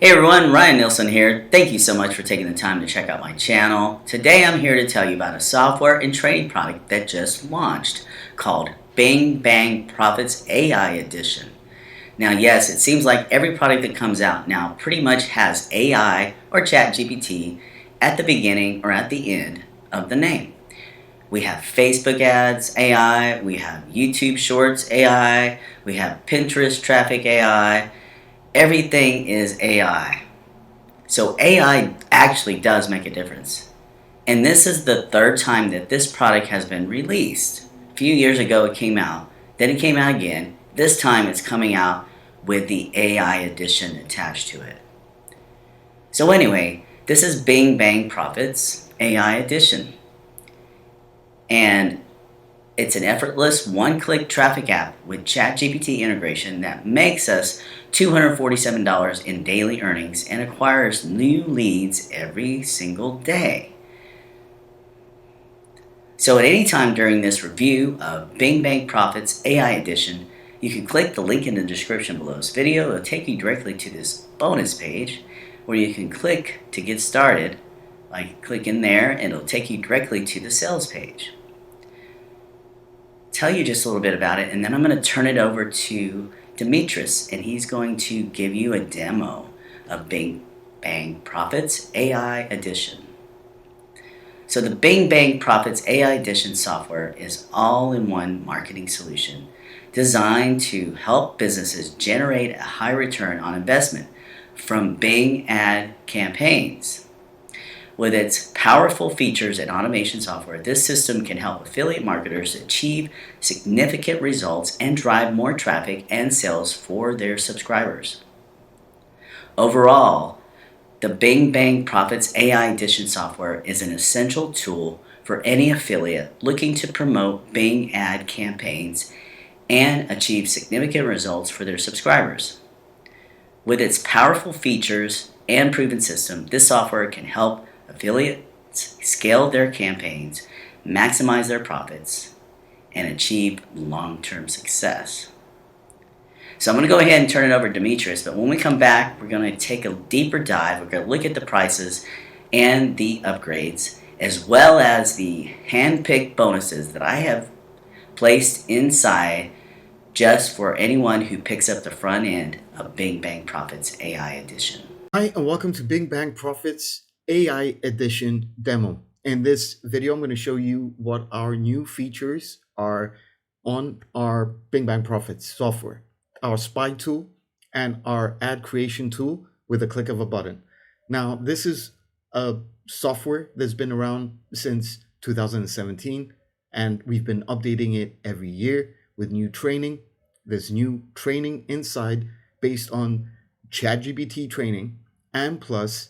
Hey everyone, Ryan Nilsson here. Thank you so much for taking the time to check out my channel. Today I'm here to tell you about a software and training product that just launched called Bing Bang Profits AI Edition. Now yes, it seems like every product that comes out now pretty much has AI or ChatGPT at the beginning or at the end of the name. We have Facebook ads AI, we have YouTube Shorts AI, we have Pinterest traffic AI. Everything is AI. So AI actually does make a difference. And this is the third time that this product has been released. A few years ago it came out, then it came out again. This time it's coming out with the AI edition attached to it. So anyway, this is Bing Bang Profits AI edition. And it's an effortless one-click traffic app with ChatGPT integration that makes us $247 in daily earnings and acquires new leads every single day. So at any time during this review of Bing Bang Profits AI Edition, you can click the link in the description below this video. It'll take you directly to this bonus page where you can click to get started. Like click in there and it'll take you directly to the sales page. Tell you just a little bit about it, and then I'm going to turn it over to Demetrius, and he's going to give you a demo of Bing Bang Profits AI Edition. So the Bing Bang Profits AI Edition software is all-in-one marketing solution designed to help businesses generate a high return on investment from Bing ad campaigns. With its powerful features and automation software, this system can help affiliate marketers achieve significant results and drive more traffic and sales for their subscribers. Overall, the Bing Bang Profits AI Edition software is an essential tool for any affiliate looking to promote Bing ad campaigns and achieve significant results for their subscribers. With its powerful features and proven system, this software can help affiliates scale their campaigns, maximize their profits, and achieve long-term success. So I'm going to go ahead and turn it over to Demetrius, but when we come back, we're going to take a deeper dive. We're going to look at the prices and the upgrades, as well as the hand-picked bonuses that I have placed inside just for anyone who picks up the front end of Bing Bang Profits AI Edition. Hi, and welcome to Bing Bang Profits AI Edition demo. In this video, I'm going to show you what our new features are on our Bing Bang Profits software, our spy tool, and our ad creation tool with a click of a button. Now, this is a software that's been around since 2017, and we've been updating it every year with new training. There's new training inside based on ChatGPT training, and plus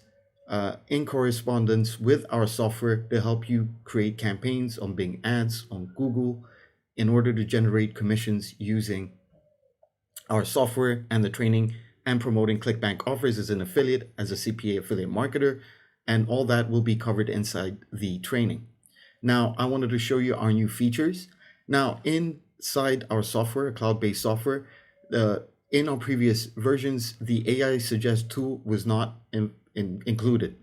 in correspondence with our software to help you create campaigns on Bing ads on Google in order to generate commissions using our software and the training and promoting ClickBank offers as an affiliate, as a CPA affiliate marketer, and all that will be covered inside the training. Now, I wanted to show you our new features. Now, inside our software, cloud-based software, in our previous versions, the AI Suggest tool was not included.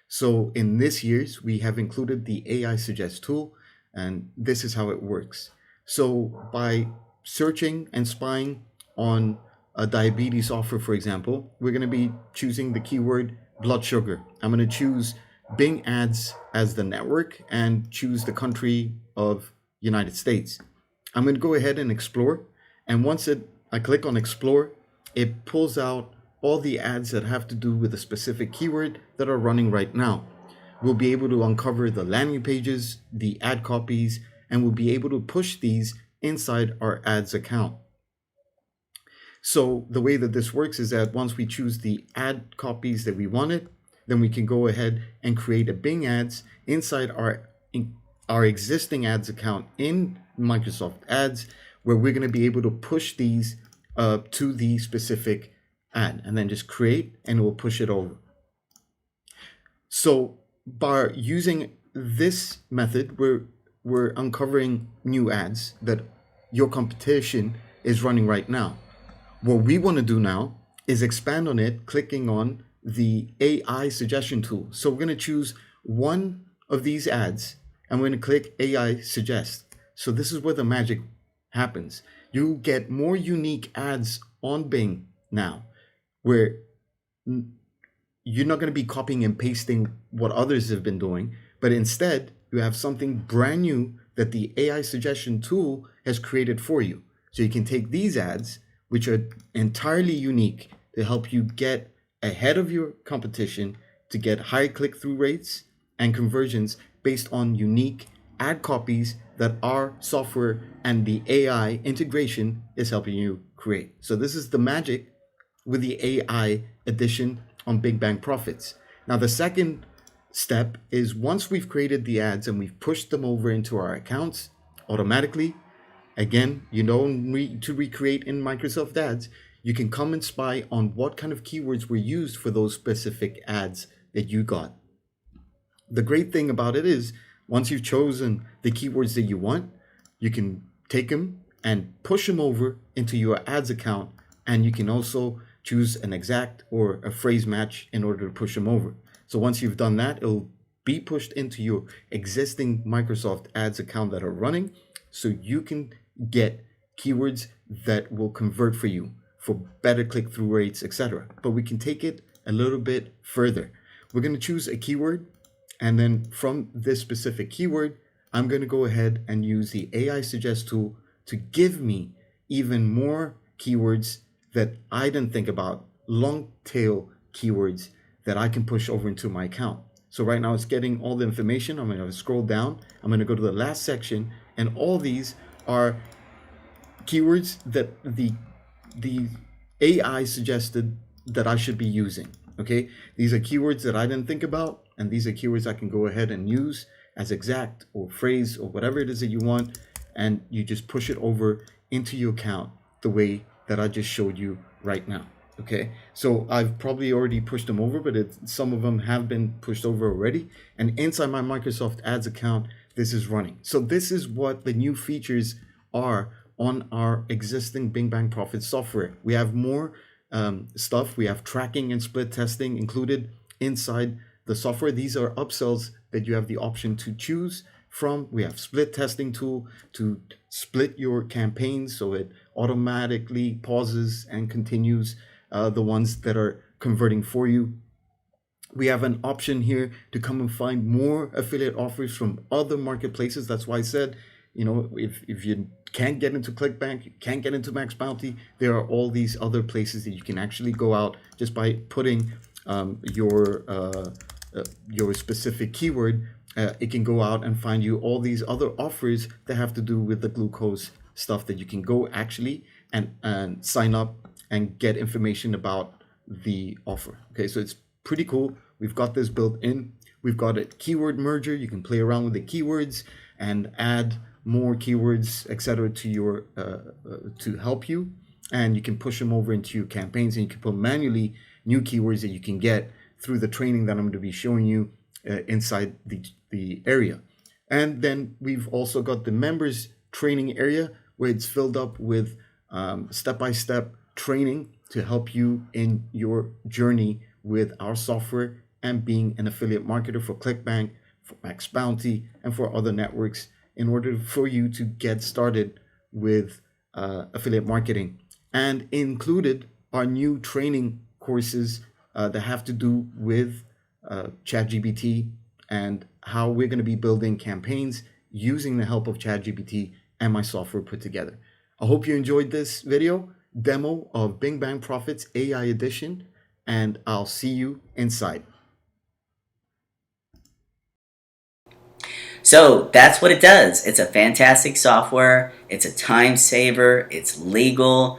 So in this year's, we have included the AI Suggest tool, and this is how it works. So by searching and spying on a diabetes offer, for example, we're going to be choosing the keyword blood sugar. I'm going to choose Bing ads as the network and choose the country of United States. I'm going to go ahead and explore, and once I click on explore, it pulls out all the ads that have to do with a specific keyword that are running right now. We'll be able to uncover the landing pages, the ad copies, and we'll be able to push these inside our ads account. So the way that this works is that once we choose the ad copies that we wanted, then we can go ahead and create a Bing ads inside our existing ads account in Microsoft Ads, where we're going to be able to push these to the specific ad, and then just create, and it will push it over. So by using this method, we're uncovering new ads that your competition is running right now. What we want to do now is expand on it, clicking on the AI suggestion tool. So we're going to choose one of these ads and we're going to click AI suggest. So this is where the magic happens. You get more unique ads on Bing now, where you're not going to be copying and pasting what others have been doing, but instead you have something brand new that the AI suggestion tool has created for you. So you can take these ads, which are entirely unique, to help you get ahead of your competition, to get high click-through rates and conversions based on unique ad copies that our software and the AI integration is helping you create. So this is the magic with the AI edition on Big Bang Profits. Now, the second step is once we've created the ads and we've pushed them over into our accounts automatically, again, you don't need to recreate in Microsoft Ads. You can come and spy on what kind of keywords were used for those specific ads that you got. The great thing about it is once you've chosen the keywords that you want, you can take them and push them over into your ads account, and you can also choose an exact or a phrase match in order to push them over. So once you've done that, it'll be pushed into your existing Microsoft Ads account that are running, so you can get keywords that will convert for you for better click-through rates, etc. But we can take it a little bit further. We're going to choose a keyword, and then from this specific keyword, I'm going to go ahead and use the AI suggest tool to give me even more keywords that I didn't think about, long tail keywords that I can push over into my account. So right now it's getting all the information. I'm going to scroll down. I'm going to go to the last section, and all these are keywords that the AI suggested that I should be using. Okay, these are keywords that I didn't think about, and these are keywords I can go ahead and use as exact or phrase or whatever it is that you want, and you just push it over into your account the way that I just showed you right now. Okay, so I've probably already pushed them over, but some of them have been pushed over already, and inside my Microsoft Ads account, this is running. So this is what the new features are on our existing Bing Bang Profit software. We have more stuff. We have tracking and split testing included inside the software. These are upsells that you have the option to choose from. We have split testing tool to split your campaigns so it automatically pauses and continues the ones that are converting for you. We have an option here to come and find more affiliate offers from other marketplaces. That's why I said, you know, if you can't get into ClickBank, you can't get into Max Bounty, there are all these other places that you can actually go out just by putting your specific keyword. It can go out and find you all these other offers that have to do with the glucose stuff that you can go actually and sign up and get information about the offer. Okay, so it's pretty cool. We've got this built in. We've got a keyword merger. You can play around with the keywords and add more keywords, etc., to your to help you, and you can push them over into your campaigns, and you can put manually new keywords that you can get through the training that I'm going to be showing you inside the area. And then we've also got the members training area where it's filled up with step-by-step training to help you in your journey with our software and being an affiliate marketer for ClickBank, for Max Bounty, and for other networks in order for you to get started with affiliate marketing. And included are new training courses that have to do with ChatGPT and how we're going to be building campaigns using the help of ChatGPT and my software put together. I hope you enjoyed this video demo of Bing Bang Profits AI Edition, and I'll see you inside. So that's what it does. It's a fantastic software. It's a time saver. It's legal.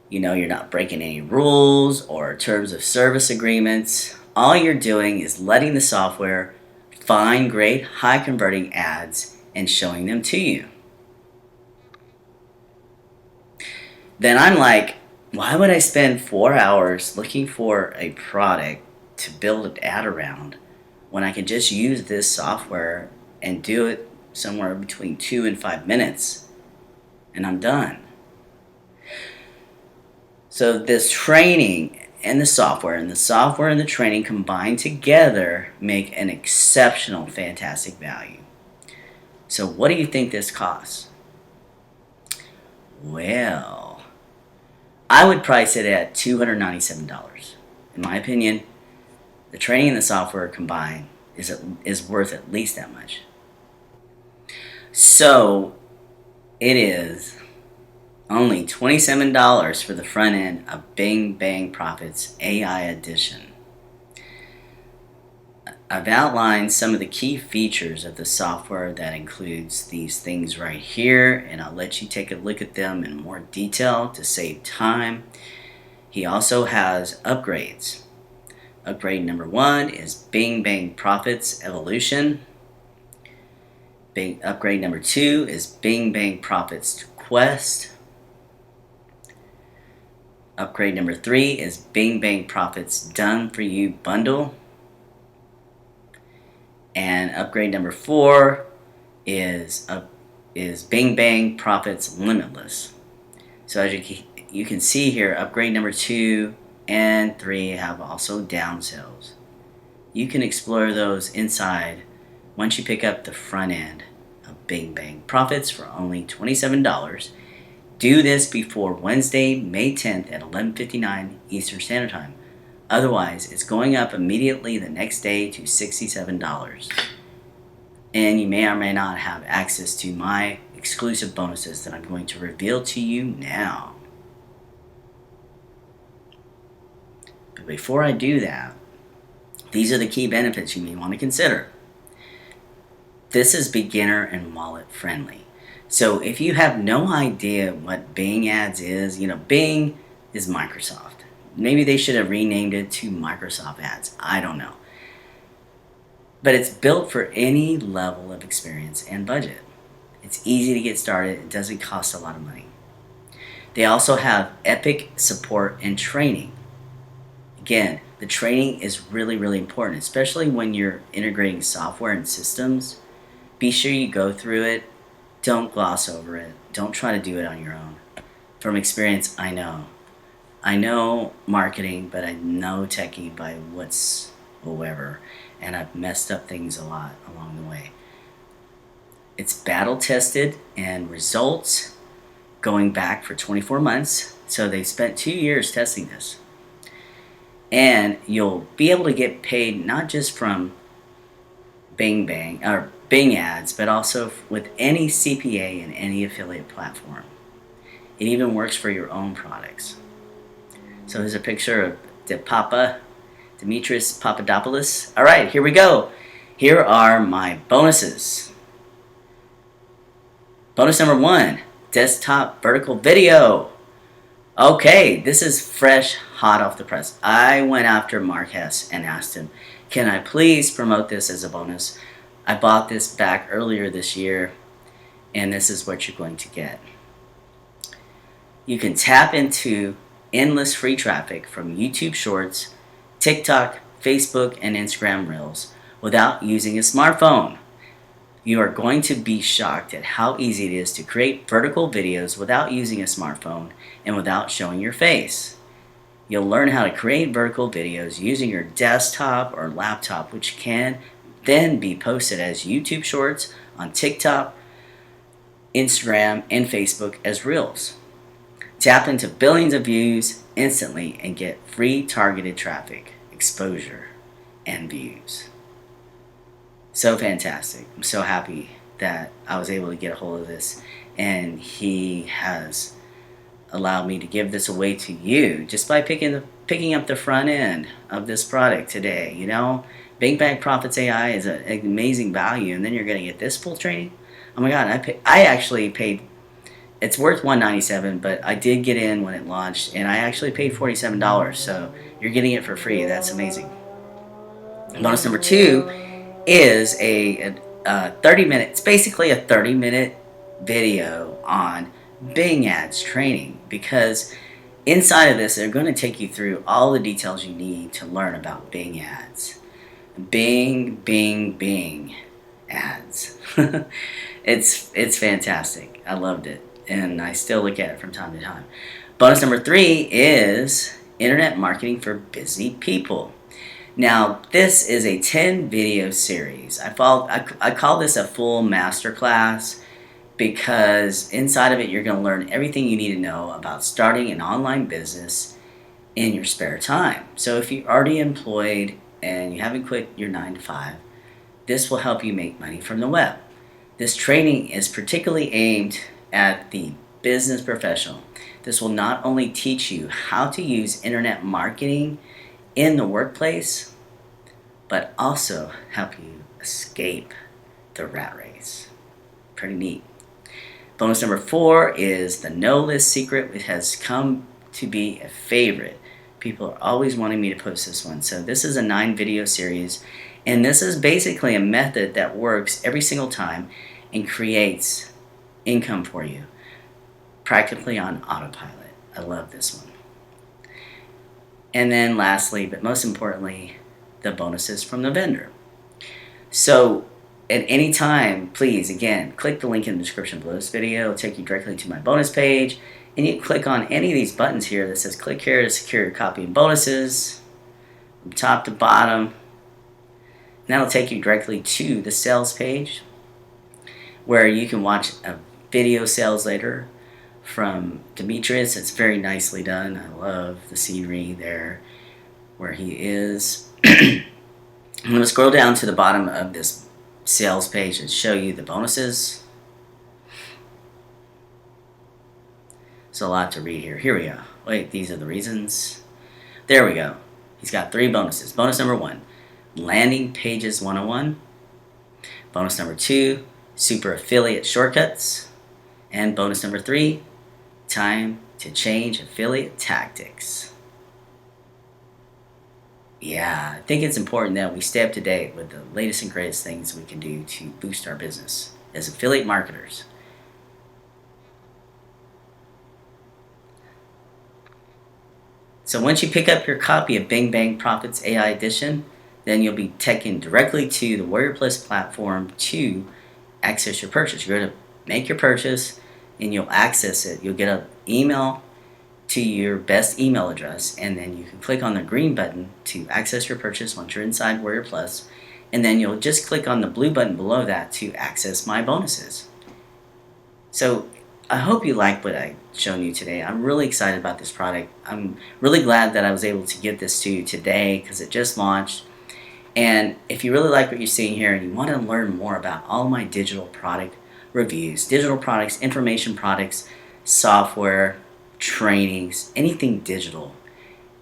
You know, you're not breaking any rules or terms of service agreements. All you're doing is letting the software find great high converting ads and showing them to you. Then I'm like, why would I spend 4 hours looking for a product to build an ad around when I can just use this software and do it somewhere between 2 and 5 minutes and I'm done? So this training and the software and the training combined together make an exceptional, fantastic value. So what do you think this costs? Well, I would price it at $297. In my opinion, the training and the software combined is worth at least that much. So it is only $27 for the front end of Bing Bang Profits AI Edition. I've outlined some of the key features of the software that includes these things right here, and I'll let you take a look at them in more detail to save time. He also has upgrades. Upgrade number 1 is Bing Bang Profits Evolution. Upgrade number 2 is Bing Bang Profits Quest. Upgrade number 3 is Bing Bang Profits Done For You Bundle. And upgrade number 4 is Bing Bang Profits Limitless. So as you can see here, upgrade number 2 and 3 have also downsells. You can explore those inside once you pick up the front end of Bing Bang Profits for only $27. Do this before Wednesday, May 10th at 11:59 Eastern Standard Time. Otherwise, it's going up immediately the next day to $67. And you may or may not have access to my exclusive bonuses that I'm going to reveal to you now. But before I do that, these are the key benefits you may want to consider. This is beginner and wallet friendly. So if you have no idea what Bing Ads is, Bing is Microsoft. Maybe they should have renamed it to Microsoft Ads. I don't know. But it's built for any level of experience and budget. It's easy to get started. It doesn't cost a lot of money. They also have epic support and training. Again, the training is really, really important, especially when you're integrating software and systems. Be sure you go through it. Don't gloss over it. Don't try to do it on your own. From experience, I know marketing, but I'm no techie by whatsoever, and I've messed up things a lot along the way. It's battle tested and results going back for 24 months, so they spent 2 years testing this. And you'll be able to get paid not just from Bing Bang or Bing Ads, but also with any CPA and any affiliate platform. It even works for your own products. So here's a picture of Dimitris Papadopoulos. All right, here we go. Here are my bonuses. Bonus number 1, desktop vertical video. Okay, this is fresh, hot off the press. I went after Mark Hess and asked him, can I please promote this as a bonus? I bought this back earlier this year, and this is what you're going to get. You can tap into endless free traffic from YouTube Shorts, TikTok, Facebook, and Instagram Reels without using a smartphone. You are going to be shocked at how easy it is to create vertical videos without using a smartphone and without showing your face. You'll learn how to create vertical videos using your desktop or laptop, which can then be posted as YouTube Shorts on TikTok, Instagram, and Facebook as Reels. Tap into billions of views instantly and get free targeted traffic, exposure, and views. So fantastic. I'm so happy that I was able to get a hold of this, and he has allowed me to give this away to you just by picking up the front end of this product today. Bing Bang Profits AI is an amazing value, and then you're going to get this full training. Oh my God, I actually paid. It's worth $197, but I did get in when it launched, and I actually paid $47. So you're getting it for free. That's amazing. Bonus number 2 is a 30-minute. It's basically a 30-minute video on Bing Ads training, because inside of this, they're going to take you through all the details you need to learn about Bing Ads. Bing, Bing, Bing Ads. It's fantastic. I loved it, and I still look at it from time to time. Bonus number 3 is internet marketing for busy people. Now, this is a 10 video series. I call this a full masterclass because inside of it, you're going to learn everything you need to know about starting an online business in your spare time. So if you're already employed and you haven't quit your 9 to 5, this will help you make money from the web. This training is particularly aimed at the business professional. This will not only teach you how to use internet marketing in the workplace, but also help you escape the rat race. Pretty neat. Bonus number 4 is the no list secret, which has come to be a favorite. People are always wanting me to post this one. So this is a 9 video series, and this is basically a method that works every single time and creates income for you, practically on autopilot. I love this one. And then lastly, but most importantly, the bonuses from the vendor. So at any time, please, again, click the link in the description below this video. It'll take you directly to my bonus page. And you click on any of these buttons here that says click here to secure your copy and bonuses from top to bottom. And that'll take you directly to the sales page where you can watch a video sales later from Demetrius. It's very nicely done. I love the scenery there where he is. I'm going to scroll down to the bottom of this sales page and show you the bonuses. It's a lot to read here. Here we go. Wait, these are the reasons. There we go. He's got 3 bonuses. Bonus number 1, landing pages 101. Bonus number 2, super affiliate shortcuts. And bonus number 3, time to change affiliate tactics. Yeah, I think it's important that we stay up to date with the latest and greatest things we can do to boost our business as affiliate marketers. So once you pick up your copy of Bing Bang Profits AI Edition, then you'll be taken directly to the Warrior Plus platform to access your purchase. You're going to make your purchase and you'll access it. You'll get an email to your best email address, and then you can click on the green button to access your purchase once you're inside Warrior Plus, and then you'll just click on the blue button below that to access my bonuses. So I hope you like what I've shown you today. I'm really excited about this product. I'm really glad that I was able to get this to you today because it just launched. And if you really like what you're seeing here and you want to learn more about all my digital product reviews, digital products, information products, software, trainings, anything digital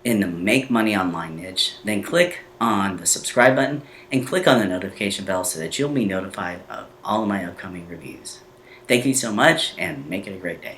in the make money online niche, then click on the subscribe button and click on the notification bell so that you'll be notified of all of my upcoming reviews. Thank you so much and make it a great day.